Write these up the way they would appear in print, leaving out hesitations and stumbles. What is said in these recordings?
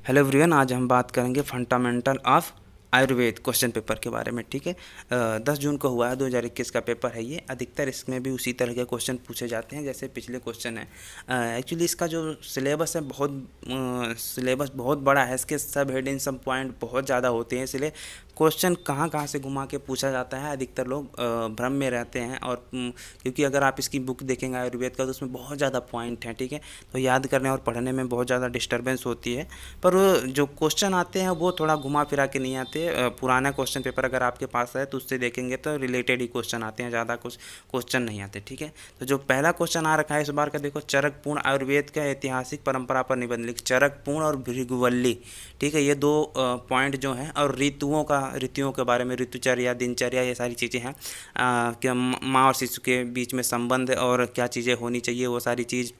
Hello everyone, आज हम बात करेंगे fundamental of Ayurveda question paper के बारे में। ठीक है, 10 जून को हुआ है, 2021 का पेपर है ये। अधिकतर इसमें भी उसी तरह के क्वेश्चन पूछे जाते हैं जैसे पिछले क्वेश्चन है। एक्चुअली इसका जो सिलेबस है सिलेबस बहुत बड़ा है। इसके सब हेडिंग सब पॉइंट बहुत ज़्यादा होते हैं, इसलिए क्वेश्चन कहाँ कहाँ से घुमा के पूछा जाता है। अधिकतर लोग भ्रम में रहते हैं और क्योंकि अगर आप इसकी बुक देखेंगे आयुर्वेद का तो उसमें बहुत ज़्यादा पॉइंट हैं। ठीक है, तो याद करने और पढ़ने में बहुत ज़्यादा डिस्टर्बेंस होती है। पर जो क्वेश्चन आते हैं वो थोड़ा घुमा फिरा के नहीं आते। पुराना क्वेश्चन पेपर अगर आपके पास है तो उससे देखेंगे तो रिलेटेड ही क्वेश्चन आते हैं, ज़्यादा कुछ क्वेश्चन नहीं आते। ठीक है, तो जो पहला क्वेश्चन आ रखा है इस बार का, देखो, चरकपूर्ण आयुर्वेद का ऐतिहासिक परंपरा पर निबंध लिख। चरकपूर्ण और भृगुवल्ली, ठीक है, ये दो पॉइंट जो हैं। और ऋतुओं के बारे में, ऋतुचर्या, दिनचर्या, ये सारी चीज़ें हैं। क्या माँ और शिशु के बीच में संबंध और क्या चीज़ें होनी चाहिए, वो सारी चीज़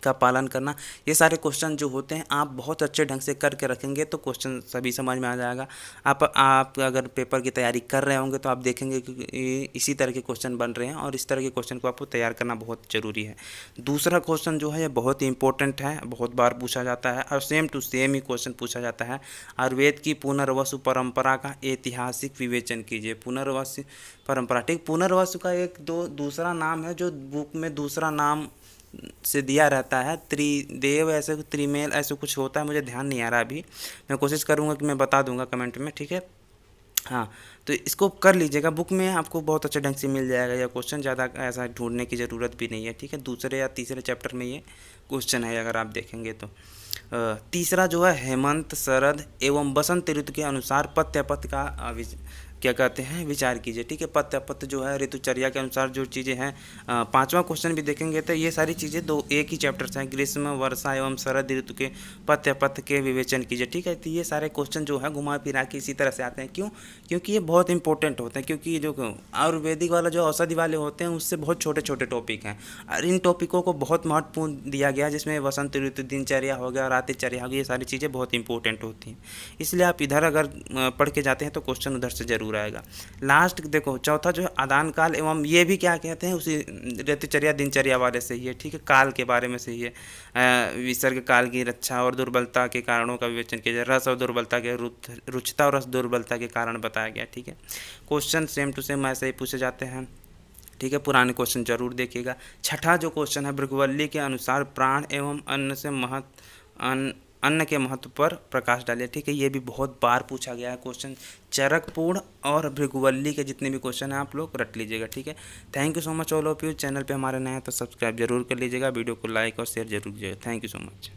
का पालन करना। ये सारे क्वेश्चन जो होते हैं आप बहुत अच्छे ढंग से करके रखेंगे तो क्वेश्चन सभी समझ में आ जाएगा। आप अगर पेपर की तैयारी कर रहे होंगे तो आप देखेंगे कि इसी तरह के क्वेश्चन बन रहे हैं और इस तरह के क्वेश्चन को आपको तैयार करना बहुत ज़रूरी है। दूसरा क्वेश्चन जो है ये बहुत ही इंपॉर्टेंट है, बहुत बार पूछा जाता है और सेम टू सेम ही क्वेश्चन पूछा जाता है। आयुर्वेद की पुनर्वसु परंपरा का ऐतिहासिक विवेचन कीजिए। पुनर्वसु परंपरा, ठीक, पुनर्वसु का एक दूसरा नाम है जो बुक में दूसरा नाम से दिया रहता है। त्रिदेव ऐसे, त्रिमेल ऐसे कुछ होता है, मुझे ध्यान नहीं आ रहा अभी। मैं कोशिश करूँगा कि मैं बता दूंगा कमेंट में। ठीक है, हाँ, तो इसको कर लीजिएगा, बुक में आपको बहुत अच्छे ढंग से मिल जाएगा यह क्वेश्चन। ज़्यादा ऐसा ढूंढने की ज़रूरत भी नहीं है। ठीक है, दूसरे या तीसरे चैप्टर में ये क्वेश्चन है अगर आप देखेंगे तो। तीसरा जो है, हेमंत, शरद एवं बसंत ऋतु के अनुसार पत्य पथ का क्या कहते हैं, विचार कीजिए। ठीक है, पत्य पथ जो है ऋतुचर्या के अनुसार जो चीज़ें हैं। पांचवा क्वेश्चन भी देखेंगे तो ये सारी चीज़ें दो एक ही चैप्टर से हैं। ग्रीष्म, वर्षा एवं शरद ऋतु के पत्य पथ के विवेचन कीजिए। ठीक है, तो ये सारे क्वेश्चन जो है घुमा फिरा के इसी तरह से आते हैं। क्यों? क्योंकि ये बहुत इंपॉर्टेंट होते हैं। क्योंकि जो आयुर्वेदिक वाला जो औषधि वाले होते हैं उससे बहुत छोटे छोटे टॉपिक हैं और इन टॉपिकों को बहुत महत्वपूर्ण दिया गया है, जिसमें वसंत ऋतु, दिनचर्या हो गया, रात्रिचर्या हो गई, ये सारी चीज़ें बहुत इंपॉर्टेंट होती हैं। इसलिए आप इधर अगर पढ़ के जाते हैं तो क्वेश्चन उधर से जरूर आएगा। लास्ट देखो, चौथा जो है आदान काल एवं, ये भी क्या कहते हैं, उसी ऋतुचर्या दिनचर्या वाले से ही है। ठीक है, काल के बारे में से ही है। विसर्ग काल की रक्षा और दुर्बलता के कारणों का विवेचन किया जाए। रस और दुर्बलता के, रुचिता और रस दुर्बलता के कारण बताया गया। ठीक है, क्वेश्चन सेम टू सेम ऐसे ही पूछे जाते हैं। ठीक है, पुराने क्वेश्चन जरूर देखिएगा। छठा जो क्वेश्चन है, भृगुवल्ली के अनुसार प्राण एवं अन्न के महत्व पर प्रकाश डालिए। ठीक है, ये भी बहुत बार पूछा गया है क्वेश्चन। चरकपूर्ण और भृगुवल्ली के जितने भी क्वेश्चन हैं आप लोग रट लीजिएगा। ठीक है, thank you so much all of you. Channel पे हमारे नए हैं तो सब्सक्राइब जरूर कर लीजिएगा, वीडियो को लाइक और शेयर जरूर कीजिएगा। Thank you so much.